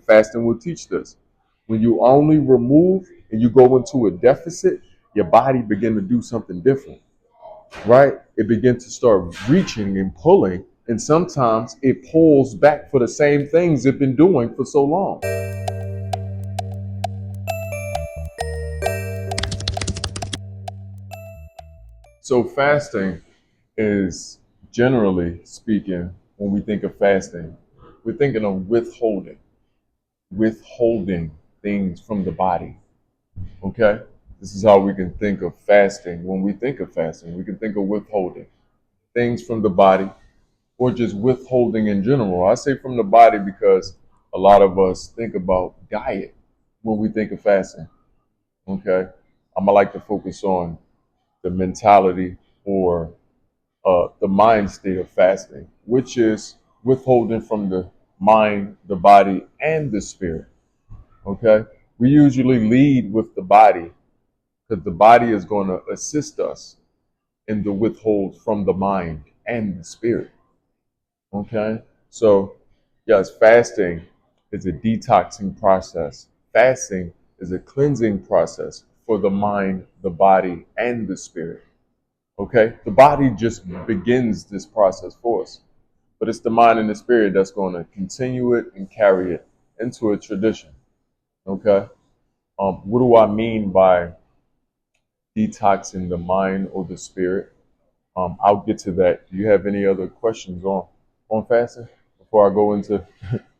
fasting will teach this. When you only remove and you go into a deficit, your body begin to do something different, right? It begins to start reaching and pulling, and sometimes it pulls back for the same things it's been doing for so long. So fasting is, generally speaking, when we think of fasting, we're thinking of withholding things from the body. Okay? This is how we can think of fasting. When we think of fasting, we can think of withholding things from the body or just withholding in general. I say from the body because a lot of us think about diet when we think of fasting. Okay? I'm going to like to focus on the mentality or the mind state of fasting, which is withholding from the mind, the body, and the spirit. Okay? We usually lead with the body because the body is going to assist us in the withhold from the mind and the spirit. Okay? So, yes, fasting is a detoxing process. Fasting is a cleansing process for the mind, the body, and the spirit. Okay? The body just begins this process for us, but it's the mind and the spirit that's going to continue it and carry it into a tradition. Okay? What do I mean by detoxing the mind or the spirit? I'll get to that. Do you have any other questions on fasting before I go into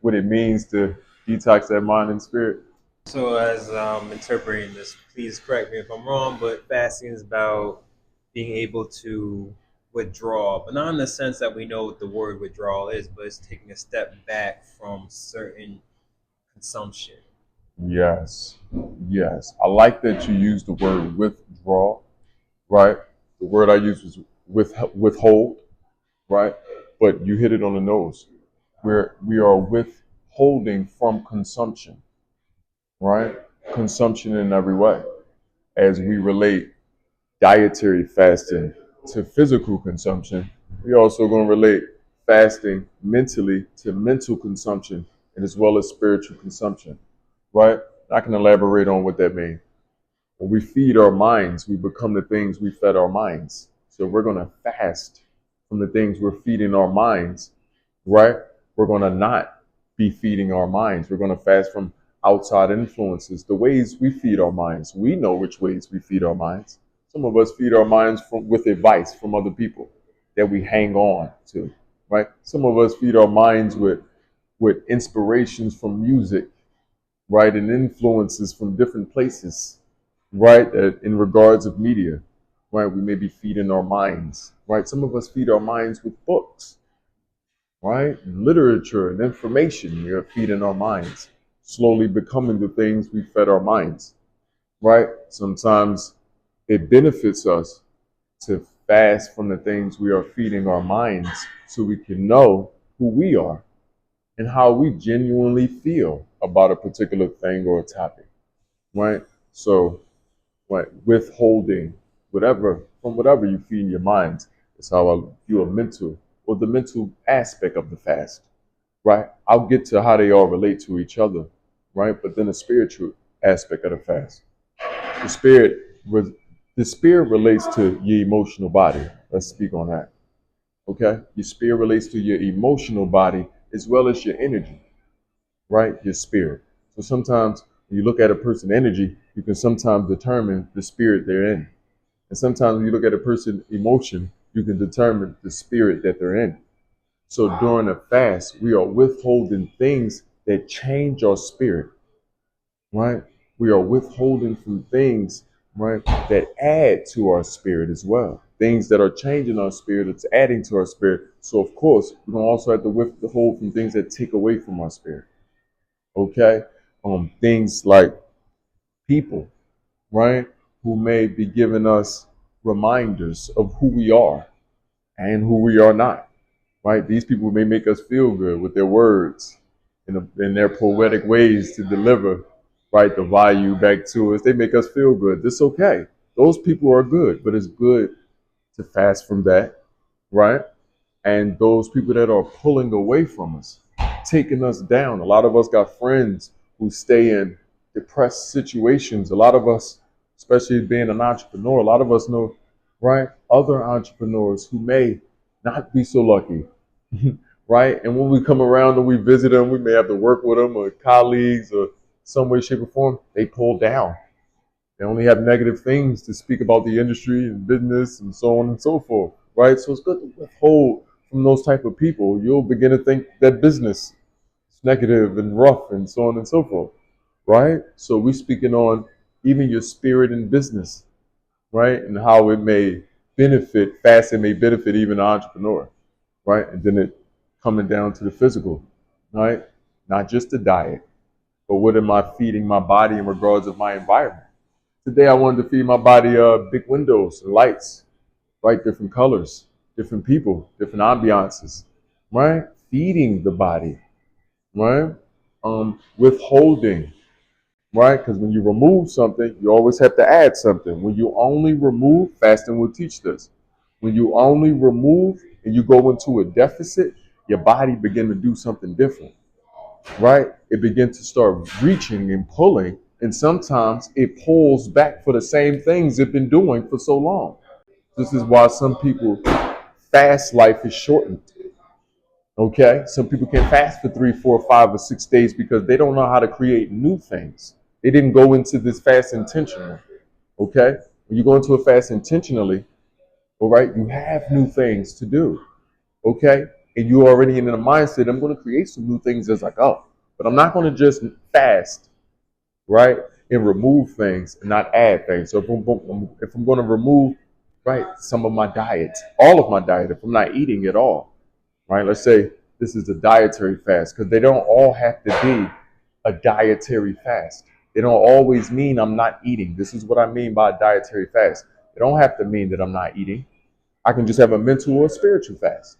what it means to detox that mind and spirit? So, as I'm interpreting this, please correct me if I'm wrong, but fasting is about being able to withdraw, but not in the sense that we know what the word withdrawal is, but it's taking a step back from certain consumption. Yes, yes. I like that you use the word withdraw, right? The word I used was withhold, right? But you hit it on the nose. We are withholding from consumption, right? Consumption in every way. As we relate dietary fasting to physical consumption, we're also going to relate fasting mentally to mental consumption and as well as spiritual consumption, right? I can elaborate on what that means. When we feed our minds, we become the things we fed our minds. So we're going to fast from the things we're feeding our minds, right? We're going to not be feeding our minds. We're going to fast from outside influences, the ways we feed our minds. We know which ways we feed our minds. Some of us feed our minds with advice from other people that we hang on to, right? Some of us feed our minds with inspirations from music, right, and influences from different places, right, in regards of media, right? We may be feeding our minds, right? Some of us feed our minds with books, right? Literature and information. We are feeding our minds, slowly becoming the things we fed our minds, right? Sometimes it benefits us to fast from the things we are feeding our minds so we can know who we are and how we genuinely feel about a particular thing or a topic, right? So, right, withholding whatever from whatever you feed in your mind is how I view a mental or the mental aspect of the fast, right? I'll get to how they all relate to each other, right? But then the spiritual aspect of the fast. The spirit, the spirit relates to your emotional body. Let's speak on that. Okay, your spirit relates to your emotional body as well as your energy, right? Your spirit. So sometimes when you look at a person's energy, you can sometimes determine the spirit they're in. And sometimes when you look at a person's emotion, you can determine the spirit that they're in. So during a fast, we are withholding things that change our spirit, right? We are withholding from things, right, that add to our spirit as well. Things that are changing our spirit, it's adding to our spirit. So of course, we're gonna also have to withhold from things that take away from our spirit. Okay? Things like people, right, who may be giving us reminders of who we are and who we are not, right? These people may make us feel good with their words in their poetic ways to deliver, right, the value back to us. They make us feel good. That's okay. Those people are good, but it's good to fast from that, right? And those people that are pulling away from us, taking us down. A lot of us got friends who stay in depressed situations. A lot of us, especially being an entrepreneur, a lot of us know, right, other entrepreneurs who may not be so lucky, right? And when we come around and we visit them, we may have to work with them or colleagues or some way, shape, or form, they pull down. They only have negative things to speak about the industry and business and so on and so forth, right? So it's good to withhold from those type of people. You'll begin to think that business is negative and rough and so on and so forth, right? So we're speaking on even your spirit in business, right? And how it may benefit, fast it may benefit even an entrepreneur, right? And then it coming down to the physical, right? Not just the diet, but what am I feeding my body in regards of my environment? Today I wanted to feed my body big windows and lights, right? Different colors, different people, different ambiances, right? Feeding the body, right? Withholding, right? Because when you remove something, you always have to add something. When you only remove, fasting will teach this. When you only remove and you go into a deficit, your body begin to do something different, right? It begins to start reaching and pulling, and sometimes it pulls back for the same things it's been doing for so long. This is why some people fast life is shortened. Okay, some people can fast for 3, 4, 5, or 6 days because they don't know how to create new things. They didn't go into this fast intentionally. Okay, when you go into a fast intentionally, all right, you have new things to do. Okay, and you're already in the mindset. I'm going to create some new things as I go, but I'm not going to just fast, right, and remove things and not add things. So if I'm going to remove, right, some of my diet, all of my diet, if I'm not eating at all, right? Let's say this is a dietary fast, because they don't all have to be a dietary fast. They don't always mean I'm not eating. This is what I mean by a dietary fast. It don't have to mean that I'm not eating. I can just have a mental or spiritual fast.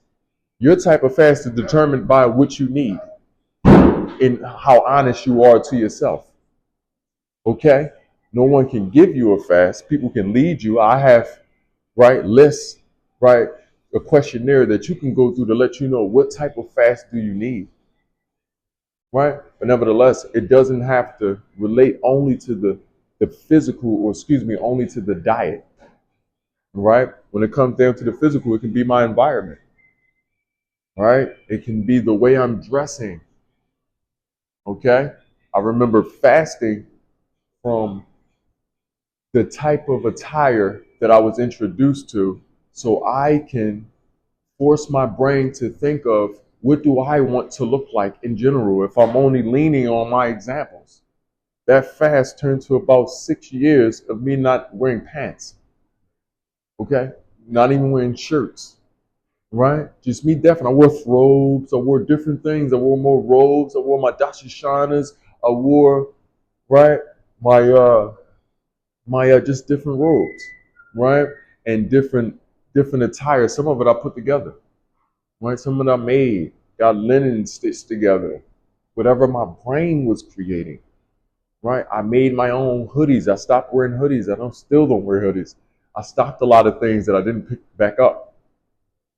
Your type of fast is determined by what you need and how honest you are to yourself. Okay? No one can give you a fast. People can lead you. I have, right, lists, right, a questionnaire that you can go through to let you know what type of fast do you need, right? But nevertheless, it doesn't have to relate only to the physical, or excuse me, only to the diet, right? When it comes down to the physical, it can be my environment, right? It can be the way I'm dressing, okay? I remember fasting from the type of attire that I was introduced to, so I can force my brain to think of what do I want to look like in general if I'm only leaning on my examples. That fast turned to about 6 years of me not wearing pants, okay? Not even wearing shirts, right? Just me definitely. I wore robes, I wore different things. I wore more robes, I wore my dashishanas, I wore, right, my just different robes, right? And different attire. Some of it I put together, right? Some of it I made, got linen stitched together, whatever my brain was creating, right? I made my own hoodies. I stopped wearing hoodies. Still don't wear hoodies. I stopped a lot of things that I didn't pick back up,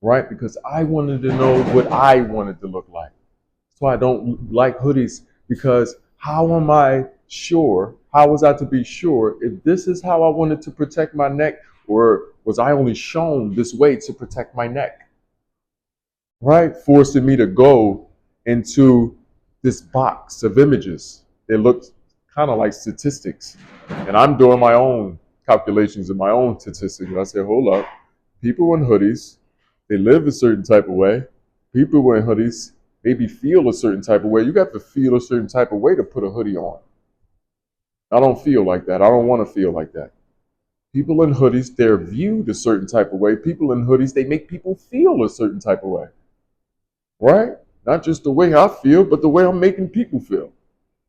right? Because I wanted to know what I wanted to look like. That's why I don't like hoodies, because how am I sure? How was I to be sure if this is how I wanted to protect my neck, or was I only shown this way to protect my neck? Right? Forcing me to go into this box of images. It looked kind of like statistics. And I'm doing my own calculations and my own statistics. And I said, hold up, people in hoodies, they live a certain type of way. People wearing hoodies maybe feel a certain type of way. You got to feel a certain type of way to put a hoodie on. I don't feel like that. I don't want to feel like that. People in hoodies, they're viewed a certain type of way. People in hoodies, they make people feel a certain type of way. Right? Not just the way I feel, but the way I'm making people feel.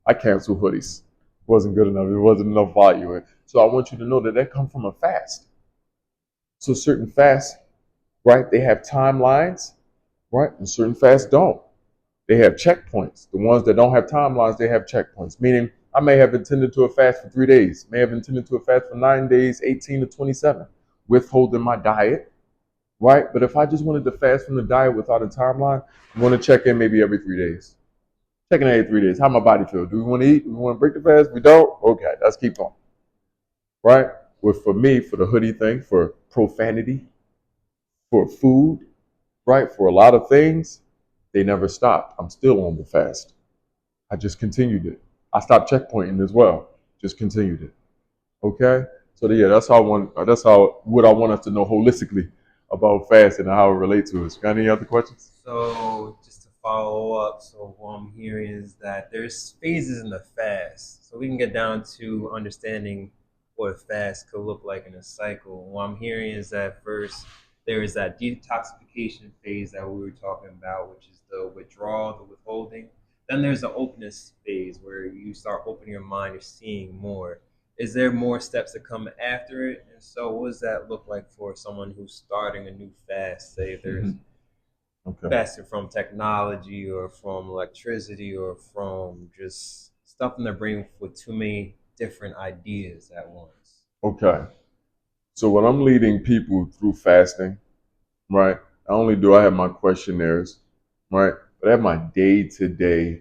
I canceled hoodies. Wasn't good enough. It wasn't enough value in it. So I want you to know that that comes from a fast. So certain fasts, right, they have timelines, right, and certain fasts don't. They have checkpoints. The ones that don't have timelines, they have checkpoints. Meaning, I may have intended to a fast for 3 days, may have intended to a fast for 9 days, 18 to 27, withholding my diet, right? But if I just wanted to fast from the diet without a timeline, I'm going to check in maybe every 3 days. Checking every 3 days. How my body feel? Do we want to eat? Do we want to break the fast? We don't? Okay, let's keep on. Right? Well, for me, for the hoodie thing, for profanity, for food, right? For a lot of things, they never stopped. I'm still on the fast. I just continued it. I stopped checkpointing as well. Just continued it. Okay? So yeah, that's how what I want us to know holistically about fasting and how it relates to us. Got any other questions? So just to follow up, so what I'm hearing is that there's phases in the fast. So we can get down to understanding what a fast could look like in a cycle. What I'm hearing is that first there is that detoxification phase that we were talking about, which is the withdrawal, the withholding. Then there's the openness phase where you start opening your mind, you're seeing more. Is there more steps that come after it? And so what does that look like for someone who's starting a new fast? Say if there's Okay. fasting from technology or from electricity or from just stuff in their brain with too many different ideas at once. Okay. So when I'm leading people through fasting, right? Not only do I have my questionnaires, right, but I have my day-to-day,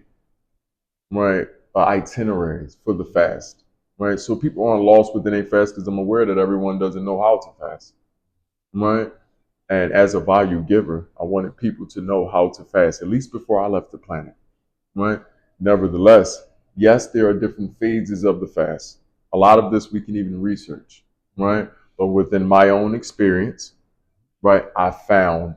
right, itineraries for the fast, right? So people aren't lost within a fast because I'm aware that everyone doesn't know how to fast, right? And as a value giver, I wanted people to know how to fast, at least before I left the planet, right? Nevertheless, yes, there are different phases of the fast. A lot of this we can even research, right? But within my own experience, right, I found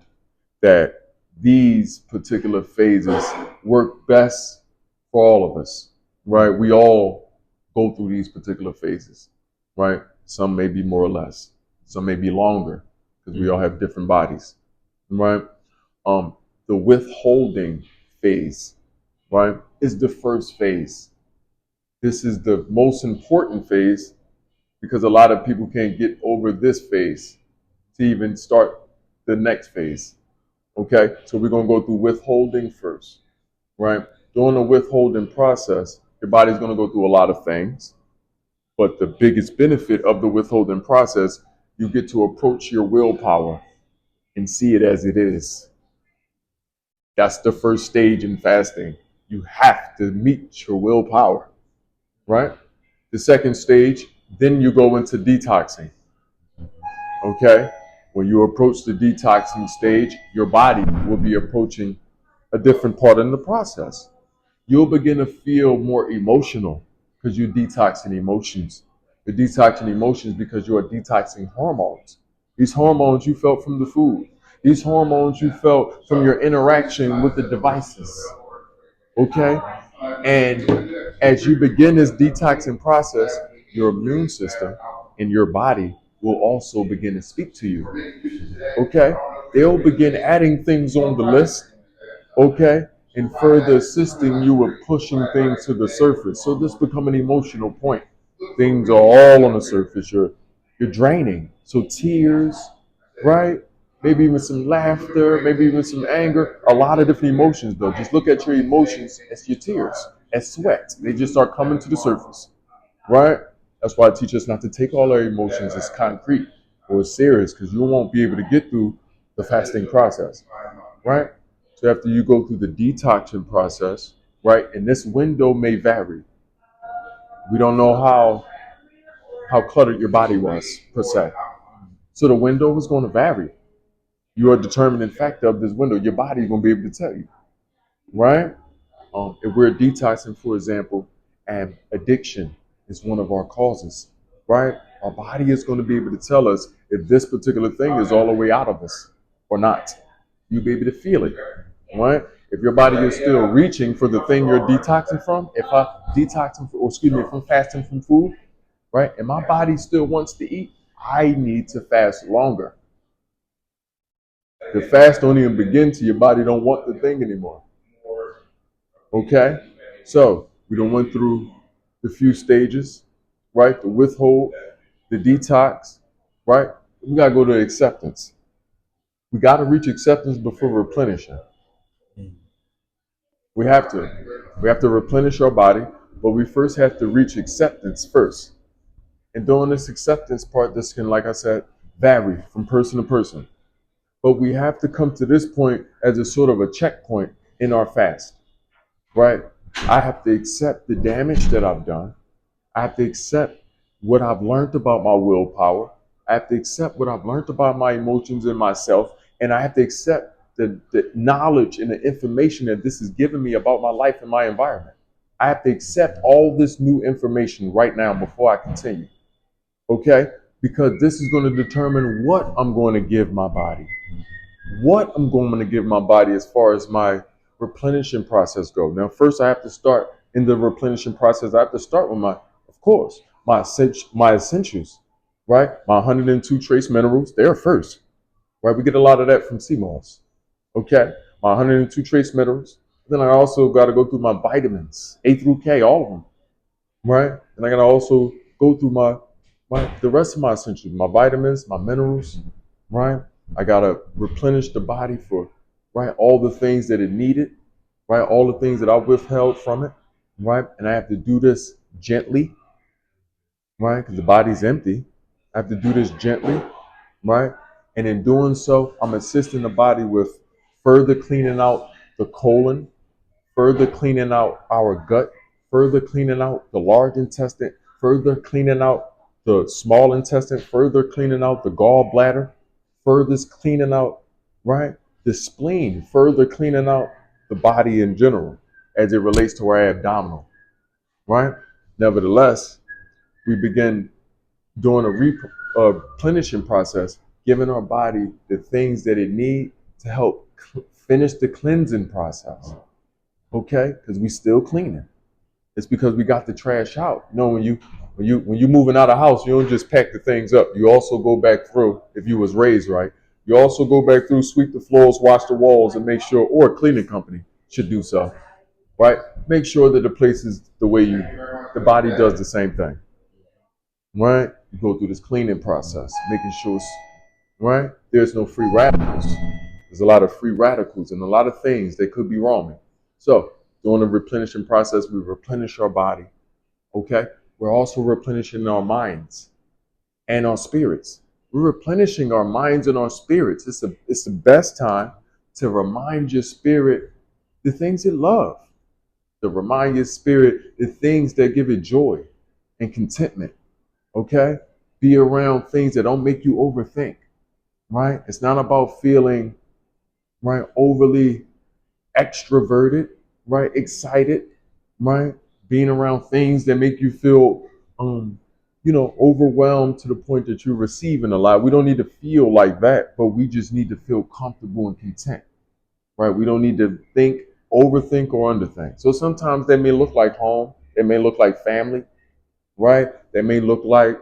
that these particular phases work best for all of us, right? We all go through these particular phases, right? Some may be more or less, some may be longer because we all have different bodies, right? Um, the withholding phase, right, is the first phase. This is the most important phase because a lot of people can't get over this phase to even start the next phase. Okay, so we're gonna go through withholding first, right? During the withholding process, your body's gonna go through a lot of things, but the biggest benefit of the withholding process, you get to approach your willpower and see it as it is. That's the first stage in fasting. You have to meet your willpower, right? The second stage, then you go into detoxing. Okay? When you approach the detoxing stage, your body will be approaching a different part in the process. You'll begin to feel more emotional because you're detoxing emotions. You're detoxing emotions because you are detoxing hormones. These hormones you felt from the food. These hormones you felt from your interaction with the devices. Okay? And as you begin this detoxing process, your immune system and your body will also begin to speak to you. Okay? They'll begin adding things on the list. Okay? And further assisting you with pushing things to the surface. So this become an emotional point. Things are all on the surface. You're draining. So tears, right? Maybe even some laughter, maybe even some anger. A lot of different emotions though. Just look at your emotions as your tears, as sweat. They just start coming to the surface. Right? That's why I teach us not to take all our emotions as concrete or as serious, because you won't be able to get through the fasting process. Right? So after you go through the detoxing process, right, and this window may vary. We don't know how cluttered your body was per se. So the window is going to vary. You are a determining factor of this window. Your body is going to be able to tell you, right? If we're detoxing, for example, and addiction is one of our causes, right? Our body is going to be able to tell us if this particular thing is all the way out of us or not. You'll be able to feel it, right? If your body is still reaching for the thing you're detoxing from, if I detoxing, or excuse me, if I'm fasting from food, right, and my body still wants to eat, I need to fast longer. The fast don't even begin till your body don't want the thing anymore. Okay? So we done went through the few stages, right? The withhold, the detox, right? We gotta go to acceptance. We gotta reach acceptance before replenishing. We have to. We have to replenish our body, but we first have to reach acceptance first. And during this acceptance part, this can, like I said, vary from person to person. But we have to come to this point as a sort of a checkpoint in our fast, right? I have to accept the damage that I've done. I have to accept what I've learned about my willpower. I have to accept what I've learned about my emotions and myself. And I have to accept the knowledge and the information that this has given me about my life and my environment. I have to accept all this new information right now before I continue. Okay? Because this is going to determine what I'm going to give my body. What I'm going to give my body as far as my replenishing process go. Now, first I have to start in the replenishing process. I have to start with of course, my essentials, right? My 102 trace minerals, they're first, right? We get a lot of that from sea moss. Okay, my 102 trace minerals. Then I also got to go through my vitamins, A through K, all of them, right? And I got to also go through the rest of my essentials, my vitamins, my minerals, right? I got to replenish the body for, right, all the things that it needed, right? All the things that I withheld from it, right? And I have to do this gently, right? Because the body's empty. I have to do this gently, right? And in doing so, I'm assisting the body with further cleaning out the colon, further cleaning out our gut, further cleaning out the large intestine, further cleaning out the small intestine, further cleaning out the gallbladder, further cleaning out, right, the spleen, further cleaning out the body in general as it relates to our abdominal, right? Nevertheless, we begin doing a replenishing process, giving our body the things that it needs to help finish the cleansing process. Okay, because we still cleaning. It's because we got the trash out. You know, when you moving out of house, you don't just pack the things up. You also go back through, if you was raised right, you also go back through, sweep the floors, wash the walls, and make sure, or a cleaning company should do so, right? Make sure that the place is the way the body does the same thing, right? You go through this cleaning process, making sure, right, there's no free radicals. There's a lot of free radicals and a lot of things that could be wrong. So during the replenishing process, we replenish our body. Okay. We're also replenishing our minds and our spirits. We're replenishing our minds and our spirits. It's the best time to remind your spirit the things it loves, to remind your spirit the things that give it joy and contentment. Okay. Be around things that don't make you overthink. Right. It's not about feeling, right, overly extroverted, right, excited, right, being around things that make you feel, overwhelmed to the point that you're receiving a lot. We don't need to feel like that, but we just need to feel comfortable and content, right? We don't need to think, overthink, or underthink. So sometimes they may look like home, they may look like family, right? They may look like,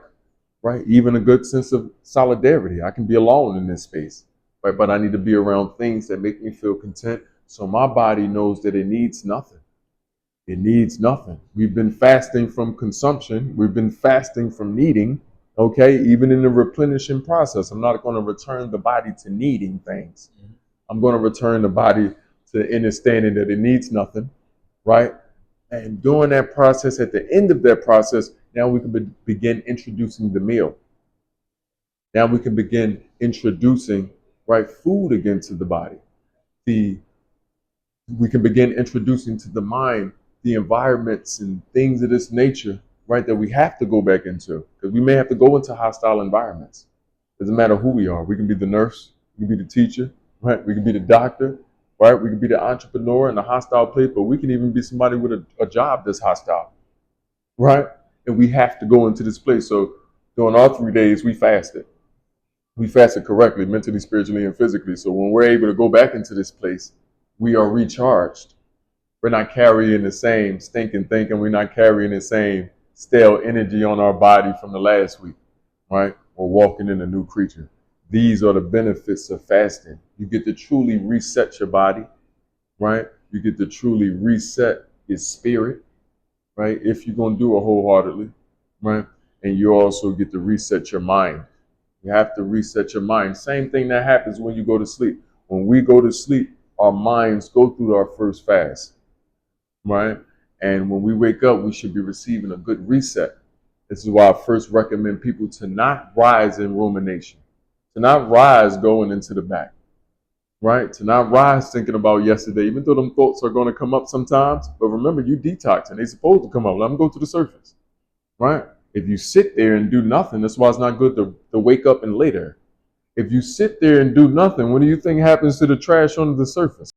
right, even a good sense of solidarity. I can be alone in this space, right? But I need to be around things that make me feel content, so my body knows that it needs nothing. It needs nothing. We've been fasting from consumption. We've been fasting from needing. Okay, even in the replenishing process, I'm not going to return the body to needing things. I'm going to return the body to the understanding that it needs nothing, right? And during that process, at the end of that process, now we can begin introducing the meal. Now we can begin introducing, right, food again to the body. We can begin introducing to the mind the environments and things of this nature, right, that we have to go back into, because we may have to go into hostile environments. Doesn't matter who we are. We can be the nurse, we can be the teacher, right? We can be the doctor, right? We can be the entrepreneur in a hostile place, but we can even be somebody with a job that's hostile, right? And we have to go into this place. So during our 3 days, we fasted. We fasted correctly, mentally, spiritually, and physically. So when we're able to go back into this place, we are recharged. We're not carrying the same stinking thinking. We're not carrying the same stale energy on our body from the last week, right? We're walking in a new creature. These are the benefits of fasting. You get to truly reset your body, right? You get to truly reset your spirit, right? If you're going to do it wholeheartedly, right? And you also get to reset your mind. You have to reset your mind. Same thing that happens when you go to sleep. When we go to sleep, our minds go through our first fast, right? And when we wake up, we should be receiving a good reset. This is why I first recommend people to not rise in rumination, to not rise going into the back, right? To not rise thinking about yesterday, even though them thoughts are going to come up sometimes. But remember, you detox and they're supposed to come up. Let them go to the surface, right? If you sit there and do nothing, that's why it's not good to wake up and later. If you sit there and do nothing, what do you think happens to the trash under the surface?